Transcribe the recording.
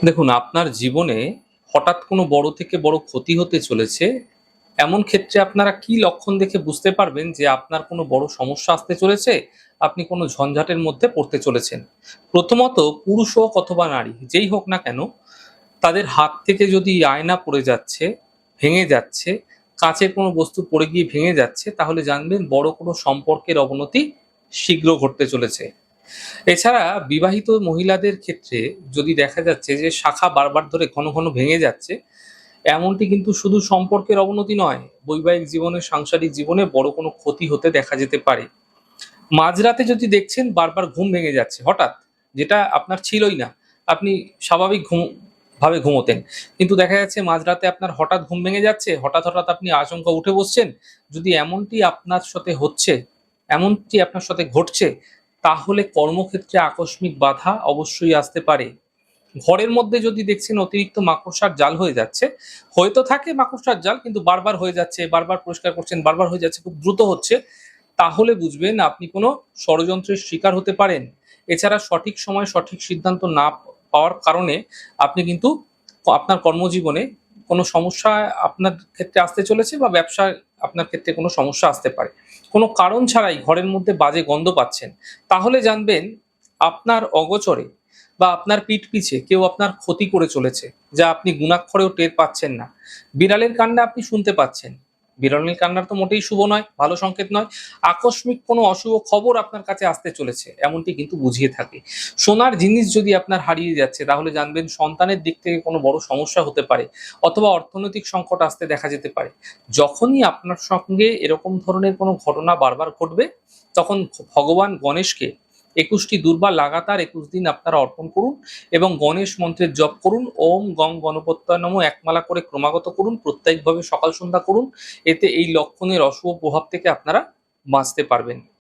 দেখুন, আপনার জীবনে হঠাৎ কোনো বড় থেকে বড় ক্ষতি হতে চলেছে, এমন ক্ষেত্রে আপনারা কি লক্ষণ দেখে বুঝতে পারবেন যে আপনার কোনো বড় সমস্যা আসতে চলেছে, আপনি কোনো ঝঞ্ঝাটের মধ্যে পড়তে চলেছেন? প্রথমত পুরুষ হোক অথবা নারী, যেই হোক না কেন, তাদের হাত থেকে যদি আয়না পড়ে যাচ্ছে, ভেঙে যাচ্ছে, কাঁচের কোনো বস্তু পড়ে গিয়ে ভেঙে যাচ্ছে, তাহলে জানবেন বড় কোনো সম্পর্কের অবনতি শীঘ্র ঘটতে চলেছে। এছাড়া বিবাহিত মহিলাদের ক্ষেত্রে যদি দেখা যাচ্ছে যে শাখা বারবার ধরে ঘন ঘন ভেঙে যাচ্ছে, এমনটি কিন্তু শুধু সম্পর্কের অবনতি নয়, বৈবাহিক জীবনে, সাংসারিক জীবনে বড় কোনো ক্ষতি হতে দেখা যেতে পারে। মাঝরাতে যদি দেখছেন বারবার ঘুম ভেঙে যাচ্ছে হঠাৎ, যেটা আপনার ছিলই না, আপনি স্বাভাবিক ভাবে ঘুমোতেন, কিন্তু দেখা যাচ্ছে মাঝরাতে আপনার হঠাৎ ঘুম ভেঙে যাচ্ছে, হঠাৎ হঠাৎ আপনি আচমকা উঠে বসছেন। যদি এমনটি আপনার সাথে ঘটছে, তাহলে কর্মক্ষেত্রে আকস্মিক বাধা অবশ্যই আসতে পারে। ঘরের মধ্যে যদি দেখছেন অতিরিক্ত মাকড়সার জাল হয়ে যাচ্ছে, হয়তো থাকে মাকড়সার জাল, কিন্তু বারবার হয়ে যাচ্ছে, বারবার পরিষ্কার করছেন, বারবার হয়ে যাচ্ছে, খুব দ্রুত হচ্ছে, তাহলে বুঝবেন আপনি কোনো ষড়যন্ত্রের শিকার হতে পারেন। এছাড়া সঠিক সময়ে সঠিক সিদ্ধান্ত না পাওয়ার কারণে আপনি কিন্তু আপনার কর্মজীবনে কোনো সমস্যা আপনার ক্ষেত্রে আসতে চলেছে, বা ব্যবসায় আপনার ক্ষেত্রে কোনো সমস্যা আসতে পারে। কোনো কারণ ছাড়াই ঘরের মধ্যে বাজে গন্ধ পাচ্ছেন, তাহলে জানবেন আপনার অগোচরে বা আপনার পিঠ পিছে কেউ আপনার ক্ষতি করে চলেছে, যা আপনি গুণাক্ষরেও টের পাচ্ছেন না। বিড়ালের কান্না আপনি শুনতে পাচ্ছেন, বিড়ালের কান্নার তো মোটেই শুভ নয়, ভালো সংকেত নয়। আকস্মিক কোনো অশুভ খবর আপনার কাছে আসতে চলেছে, এমনটি কিন্তু বুঝিয়ে থাকে। সোনার জিনিস যদি আপনার হারিয়ে যাচ্ছে, তাহলে জানবেন সন্তানের দিক থেকে কোনো বড় সমস্যা হতে পারে, অথবা অর্থনৈতিক সংকট আসতে দেখা যেতে পারে। যখনই আপনার সঙ্গে এরকম ধরনের কোনো ঘটনা বারবার ঘটবে, তখন ভগবান গণেশকে ২১টি দুর্বা লাগাতার ২১ দিন আপনারা অর্পণ করুন, এবং গণেশ মন্ত্রের জপ করুন। ওম গং গণপত্যয় নমঃ একমালা করে ক্রমাগত করুন, প্রত্যেকভাবে সকাল সন্ধ্যা করুন। এতে এই লক্ষণের অশুভ প্রভাব থেকে আপনারা বাঁচতে পারবেন।